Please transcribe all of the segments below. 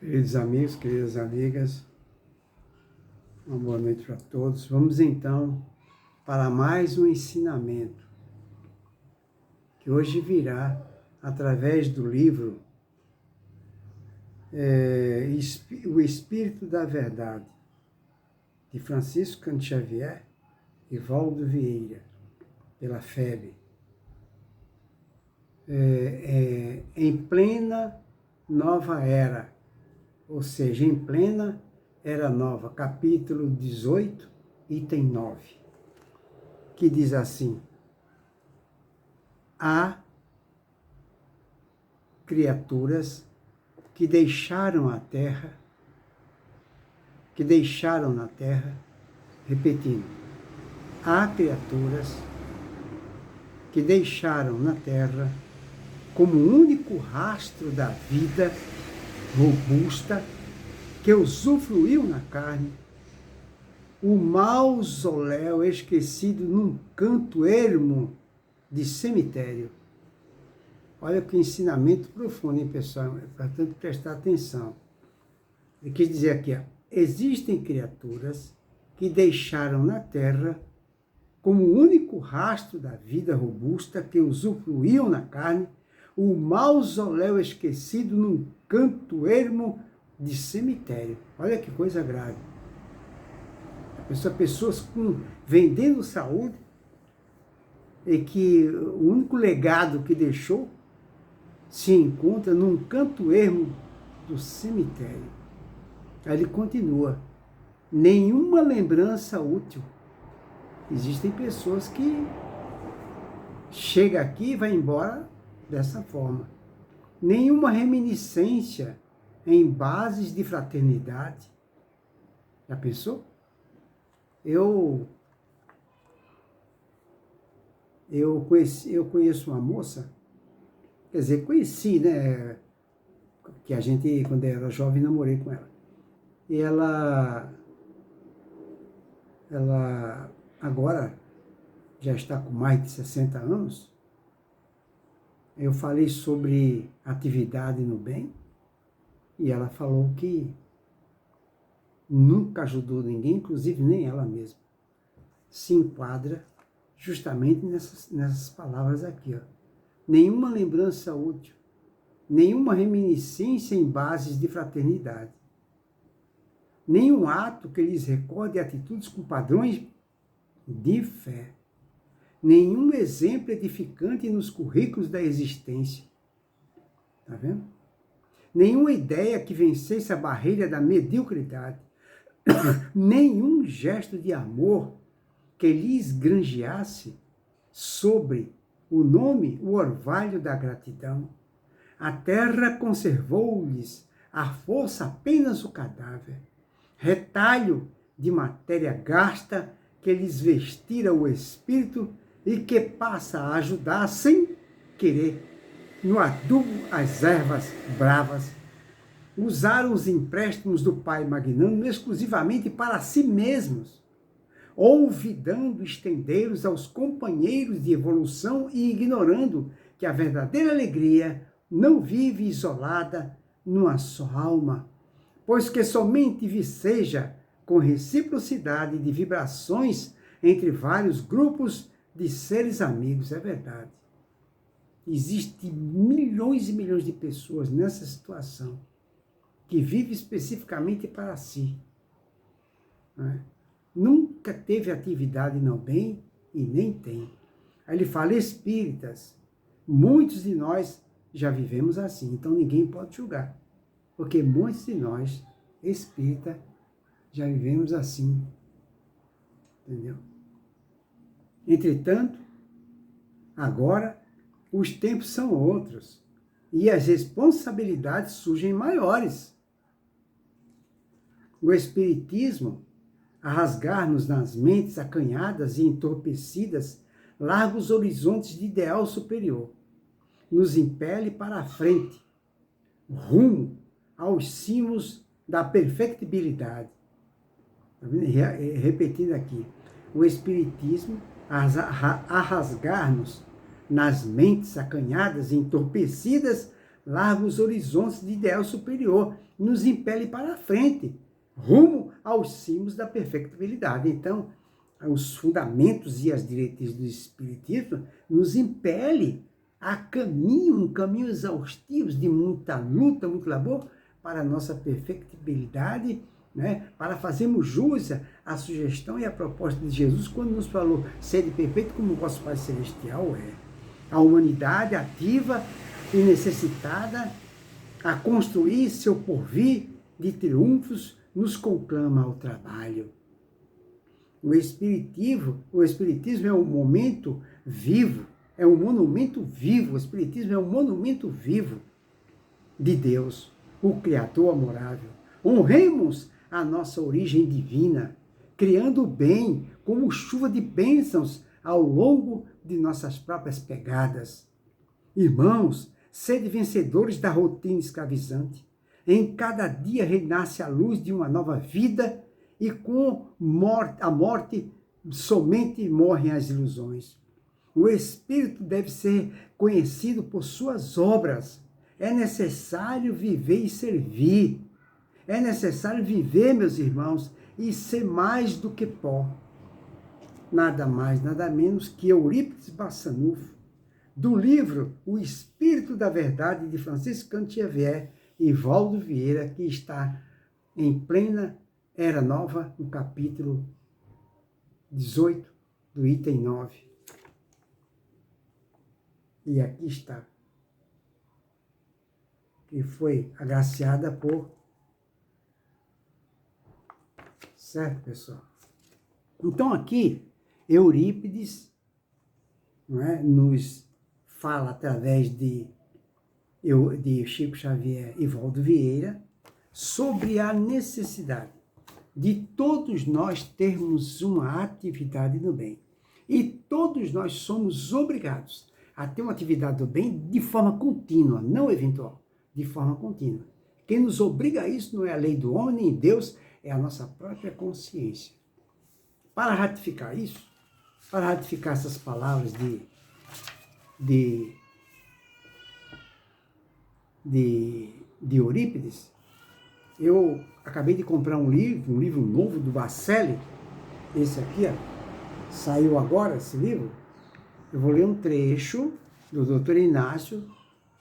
Queridos amigos, queridas amigas, uma boa noite para todos. Vamos então para mais um ensinamento que hoje virá através do livro O Espírito da Verdade, de Francisco Cândido Xavier e Valdo Vieira, pela FEB. Em plena nova era, ou seja, em plena era nova, capítulo 18, item 9, que diz assim: há criaturas que deixaram na terra, repetindo, há criaturas que deixaram na terra como único rastro da vida robusta que usufruiu na carne, o mausoléu esquecido num canto ermo de cemitério. Olha que ensinamento profundo, hein, pessoal? É importante prestar atenção. Ele quis dizer aqui, existem criaturas que deixaram na terra como único rastro da vida robusta que usufruíam na carne, o mausoléu esquecido num canto ermo de cemitério. Olha que coisa grave. Pessoas vendendo saúde e que o único legado que deixou se encontra num canto ermo do cemitério. Aí ele continua: nenhuma lembrança útil. Existem pessoas que chegam aqui e vão embora dessa forma. Nenhuma reminiscência em bases de fraternidade. Já pensou? Eu conheço uma moça, quer dizer, conheci, né? Que a gente, quando eu era jovem, namorei com ela. E ela agora já está com mais de 60 anos. Eu falei sobre atividade no bem e ela falou que nunca ajudou ninguém, inclusive nem ela mesma. Se enquadra justamente nessas palavras aqui, ó. Nenhuma lembrança útil, nenhuma reminiscência em bases de fraternidade, nenhum ato que lhes recorde atitudes com padrões de fé, nenhum exemplo edificante nos currículos da existência. Tá vendo? Nenhuma ideia que vencesse a barreira da mediocridade, nenhum gesto de amor que lhes granjeasse sobre o nome o orvalho da gratidão. A terra conservou-lhes a força apenas o cadáver, retalho de matéria gasta que lhes vestira o espírito e que passa a ajudar sem querer no adubo as ervas bravas. Usaram os empréstimos do pai magnânimo exclusivamente para si mesmos, olvidando estendê-los aos companheiros de evolução e ignorando que a verdadeira alegria não vive isolada numa só alma, pois que somente viceja com reciprocidade de vibrações entre vários grupos de seres amigos. É verdade. Existem milhões e milhões de pessoas nessa situação que vivem especificamente para si, né? Nunca teve atividade no bem e nem tem. Aí ele fala: espíritas, muitos de nós já vivemos assim, então ninguém pode julgar, porque muitos de nós, espíritas, já vivemos assim, entendeu? Entretanto, agora os tempos são outros e as responsabilidades surgem maiores. O Espiritismo, a rasgar-nos nas mentes acanhadas e entorpecidas largos horizontes de ideal superior, nos impele para a frente, rumo aos cimos da perfectibilidade. Repetindo aqui, o Espiritismo, a rasgar-nos nas mentes acanhadas e entorpecidas larga os horizontes de ideal superior, nos impele para a frente, rumo aos cimos da perfectibilidade. Então, os fundamentos e as diretrizes do Espiritismo nos impele a um caminho exaustivo de muita luta, muito labor, para a nossa perfectibilidade, né? Para fazermos jus à sugestão e à proposta de Jesus, quando nos falou, sede perfeito como o vosso Pai Celestial é. A humanidade ativa e necessitada a construir seu porvir de triunfos nos conclama ao trabalho. O Espiritismo é um momento vivo, é um monumento vivo. O Espiritismo é um monumento vivo de Deus, o Criador amorável. Honremos a nossa origem divina, criando o bem como chuva de bênçãos ao longo de nossas próprias pegadas. Irmãos, sede vencedores da rotina escravizante. Em cada dia renasce a luz de uma nova vida e com a morte somente morrem as ilusões. O Espírito deve ser conhecido por suas obras. É necessário viver e servir. É necessário viver, meus irmãos, e ser mais do que pó. Nada mais, nada menos que Eurípides Barçanufo, do livro O Espírito da Verdade, de Francisco Cantiavier e Valdo Vieira, que está em plena Era Nova, no capítulo 18, do item 9. E aqui está, que foi agraciada por... Certo, pessoal? Então aqui, Eurípides, não é, nos fala através de Chico Xavier e Valdo Vieira sobre a necessidade de todos nós termos uma atividade no bem. E todos nós somos obrigados a ter uma atividade do bem de forma contínua, não eventual, de forma contínua. Quem nos obriga a isso não é a lei do homem nem Deus, é a nossa própria consciência. Para ratificar isso, para ratificar essas palavras de Eurípides, eu acabei de comprar um livro novo do Bacelli, esse aqui, ó, saiu agora esse livro. Eu vou ler um trecho do Dr. Inácio,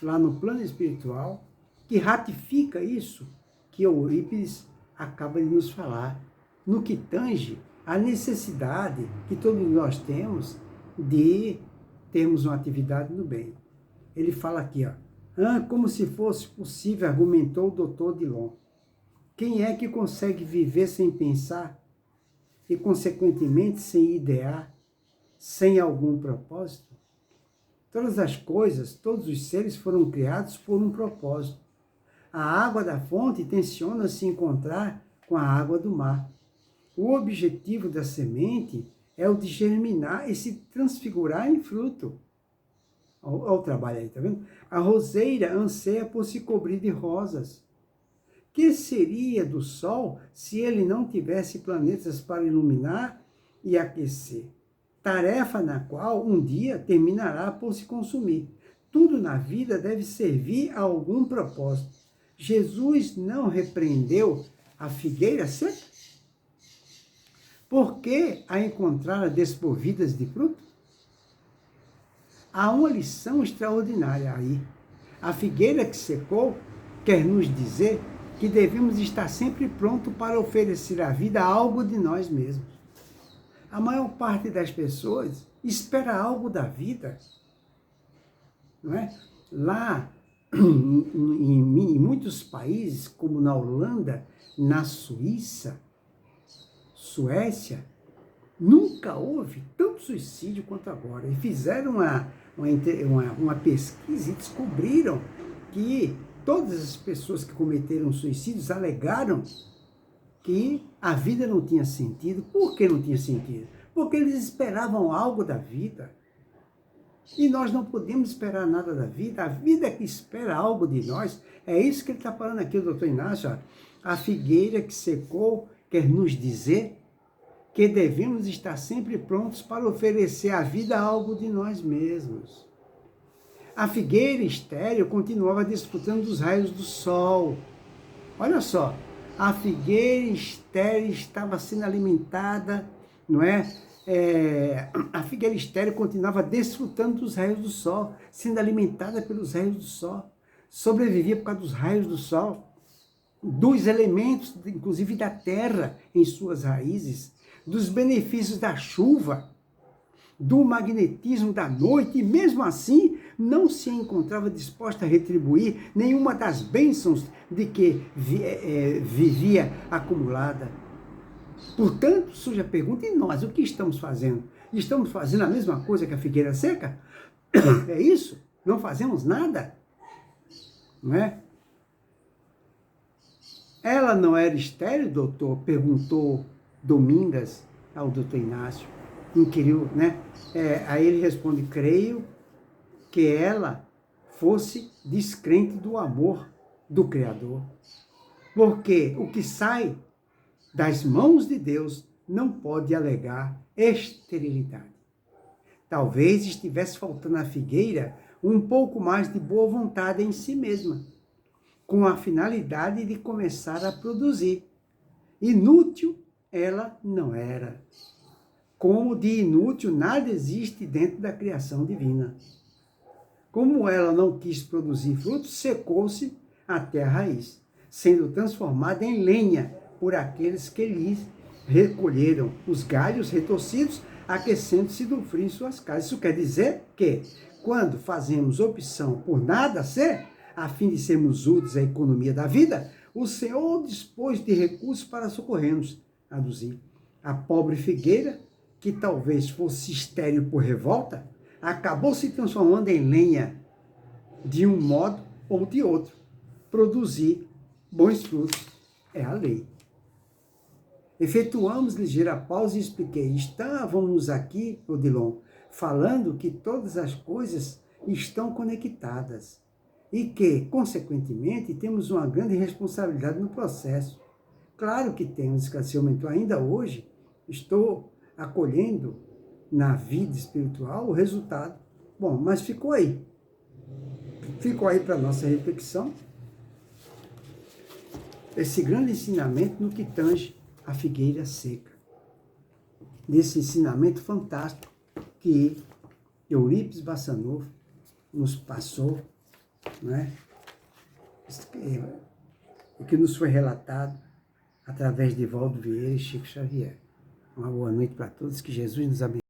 lá no Plano Espiritual, que ratifica isso que Eurípides acaba de nos falar, no que tange a necessidade que todos nós temos de termos uma atividade no bem. Ele fala aqui, ó, como se fosse possível, argumentou o doutor Dillon. Quem é que consegue viver sem pensar e, consequentemente, sem idear, sem algum propósito? Todas as coisas, todos os seres foram criados por um propósito. A água da fonte tenciona se encontrar com a água do mar. O objetivo da semente é o de germinar e se transfigurar em fruto. Olha o trabalho aí, tá vendo? A roseira anseia por se cobrir de rosas. Que seria do Sol se ele não tivesse planetas para iluminar e aquecer? Tarefa na qual um dia terminará por se consumir. Tudo na vida deve servir a algum propósito. Jesus não repreendeu a figueira seca? Por que a encontrara desprovidas de fruto? Há uma lição extraordinária aí. A figueira que secou quer nos dizer que devemos estar sempre prontos para oferecer à vida algo de nós mesmos. A maior parte das pessoas espera algo da vida, não é? Lá, em muitos países, como na Holanda, na Suíça, Suécia, nunca houve tanto suicídio quanto agora. E fizeram uma pesquisa e descobriram que todas as pessoas que cometeram suicídios alegaram que a vida não tinha sentido. Por que não tinha sentido? Porque eles esperavam algo da vida. E nós não podemos esperar nada da vida. A vida é que espera algo de nós. É isso que ele está falando aqui, o doutor Inácio. Ó. A figueira que secou quer nos dizer que devemos estar sempre prontos para oferecer à vida algo de nós mesmos. A figueira estéril continuava desfrutando dos raios do sol. Olha só, a figueira estéril estava sendo alimentada, não é? A figueira estéril continuava desfrutando dos raios do sol, sendo alimentada pelos raios do sol. Sobrevivia por causa dos raios do sol, dos elementos, inclusive da terra em suas raízes, dos benefícios da chuva, do magnetismo da noite, e mesmo assim não se encontrava disposta a retribuir nenhuma das bênçãos de que vivia acumulada. Portanto, surge a pergunta, e nós, o que estamos fazendo? Estamos fazendo a mesma coisa que a figueira seca? É isso? Não fazemos nada? Não é? Ela não era estéril, doutor? Perguntou Domingas ao doutor Inácio. Inquiriu, né? Aí ele responde, creio que ela fosse descrente do amor do Criador. Porque o que sai das mãos de Deus não pode alegar esterilidade. Talvez estivesse faltando à figueira um pouco mais de boa vontade em si mesma, com a finalidade de começar a produzir. Inútil ela não era. Como de inútil nada existe dentro da criação divina. Como ela não quis produzir frutos, secou-se até a raiz, sendo transformada em lenha por aqueles que lhe recolheram os galhos retorcidos, aquecendo-se do frio em suas casas. Isso quer dizer que, quando fazemos opção por nada ser, a fim de sermos úteis à economia da vida, o Senhor dispôs de recursos para socorrer-nos. Traduzir. A pobre figueira, que talvez fosse estéril por revolta, acabou se transformando em lenha de um modo ou de outro. Produzir bons frutos é a lei. Efetuamos ligeira pausa e expliquei. Estávamos aqui, Odilon, falando que todas as coisas estão conectadas e que, consequentemente, temos uma grande responsabilidade no processo. Claro que temos, esclareceu o mentor. Ainda hoje estou acolhendo na vida espiritual o resultado. Bom, mas ficou aí. Ficou aí para a nossa reflexão esse grande ensinamento no que tange a figueira seca. Desse ensinamento fantástico que Eurípides Bassanufo nos passou, né? O que nos foi relatado através de Valdo Vieira e Chico Xavier. Uma boa noite para todos, que Jesus nos abençoe.